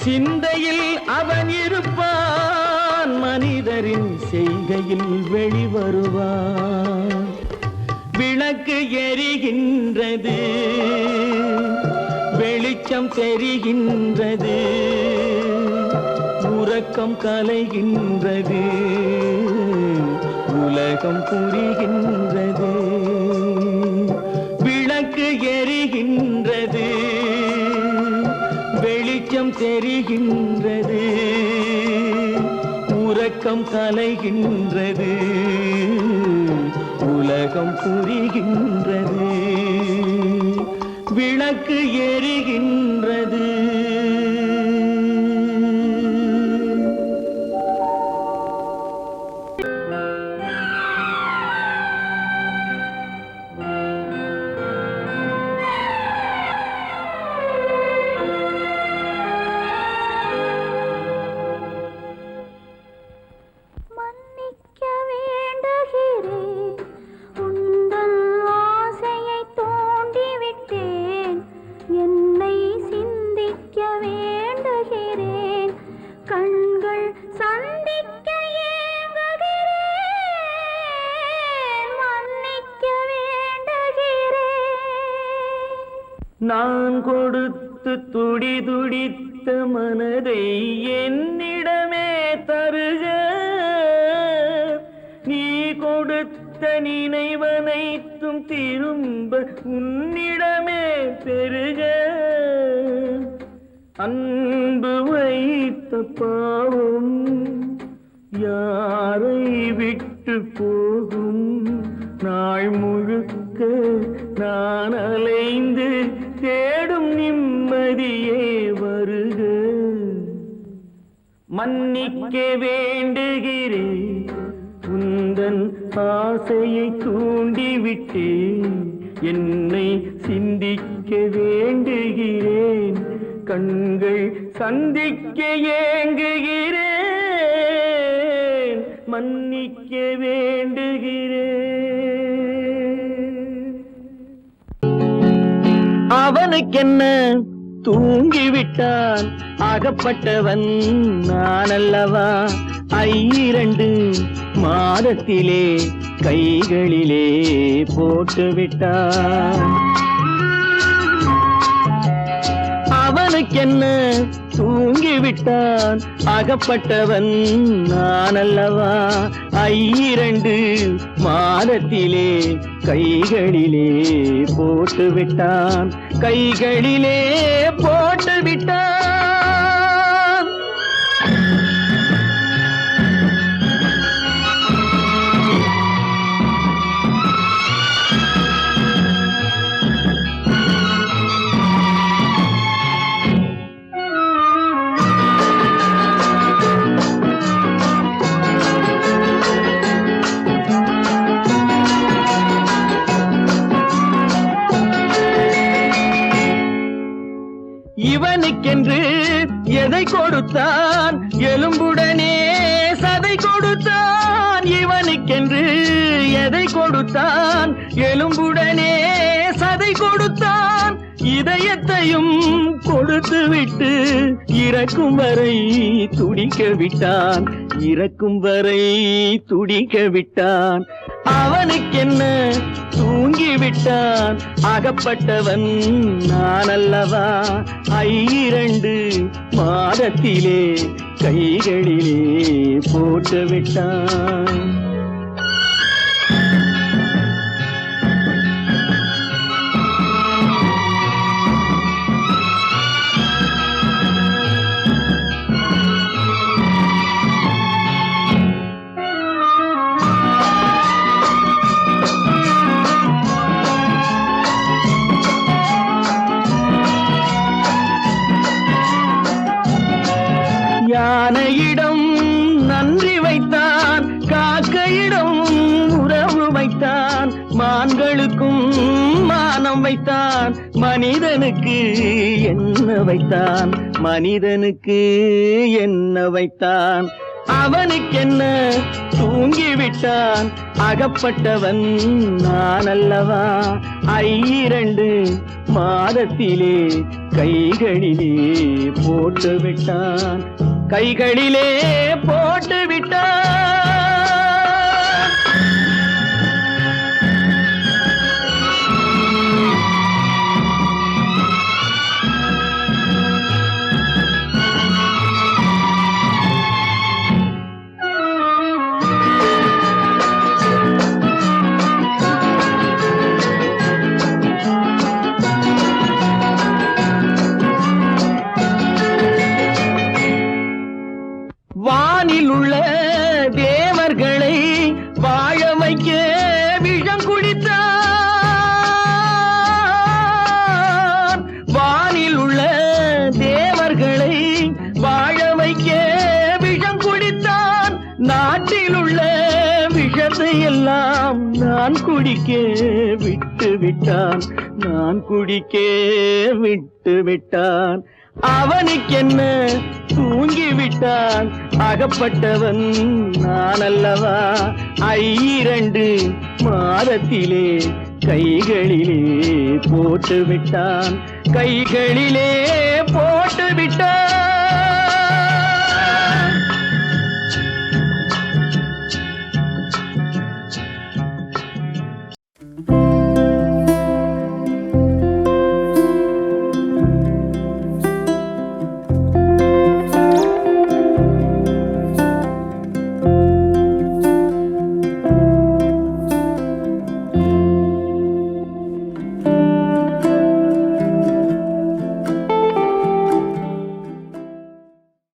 சிந்தையில் அவன் இருப்பான், மனிதரின் செய்கையில் வெளிவருவான். விளக்கு எரிகின்றது, வெளிச்சம் தெரிகின்றது, உறக்கம் கலைகின்றது, உலகம் புரிகின்றது. விளக்கு எரிகின்றது, வெளிச்சம் தெரிகின்றது, உறக்கம் கலைகின்றது, உலகம் புரிகின்றது. விளக்கு எரிகின்றது. மன்னிக்க வேண்டுகிறேன், உந்தன் ஆசையை தூண்டிவிட்டேன். என்னை சிந்திக்க வேண்டுகிறேன், கண்கள் சந்திக்க ஏங்குகிறேன். மன்னிக்க வேண்டுகிறேன். நான் கொடுத்து துடி துடித்த மனதை என்னிடமே தருக, நீ கொடுத்த நினைவனைத்தும் திரும்ப உன்னிடமே பெருக. அன்பு வைத்த பாவம் யாரை விட்டு போகும்? நாள் முழுக்க நான் அலைந்து தேடும் நிம்மதியே வருக. மன்னிக்க வேண்டுகிறேன், உந்தன் ஆசையை தூண்டிவிட்டேன். என்னை சிந்திக்க வேண்டுகிறேன், கண்கள் சந்திக்க ஏங்குகிறேன். மன்னிக்க வேண்டுகிறேன். அவனுக்கென்ன தூங்கிவிட்டான், அகப்பட்டவன் நான் அல்லவா? 2 மாதத்திலே கைகளிலே போட்டுவிட்டான். அவனுக்கென்ன தூங்கிவிட்டான், அகப்பட்டவன் நான் அல்லவா? 2 மாதத்திலே கைகளிலே போட்டுவிட்டான், கைகளிலே போட்டுவிட்டான். கொடுத்தான் எலும்புடனே சதை கொடுத்தான் இவனுக்கென்று எதை கொடுத்தான் எலும்புடனே சதை கொடுத்தான் இதயத்தையும் கொடுத்து விட்டு இறக்கும் வரை துடிக்க விட்டான் இறக்கும் வரை துடிக்க விட்டான் அவனுக்கென்ன தூங்கி விட்டான் அகப்பட்டவன் நான் அல்லவா 2 மாதத்திலே கைகளிலே போட்டு விட்டான் யானையிடம் நன்றி வைத்தான் காக்கையிடம் உறவு வைத்தான் மான்களுக்கும் மானம் வைத்தான் மனிதனுக்கு என்ன வைத்தான் மனிதனுக்கு என்ன வைத்தான் அவனுக்கென்ன தூங்கி விட்டான் அகப்பட்டவன் நான் அல்லவா 2 மாதத்திலே கைகளிலே போட்டு விட்டான் கைகளிலே போட்டு விட்டான் வானில் உள்ள தேவர்களை வாழ வைக்க விஷம் குடித்தான் வானில் உள்ள தேவர்களை வாழ வைக்க விஷம் குடித்தான் நாட்டில் உள்ள விஷத்தை எல்லாம் நான் குடிக்க விட்டு விட்டான் நான் குடிக்க விட்டு விட்டான் அவனுக்கென்ன தூங்கி விட்டான் அகப்பட்டவன் நான் அல்லவா 2 மாதத்திலே கைகளிலே போட்டு விட்டான் கைகளிலே போட்டு விட்டான்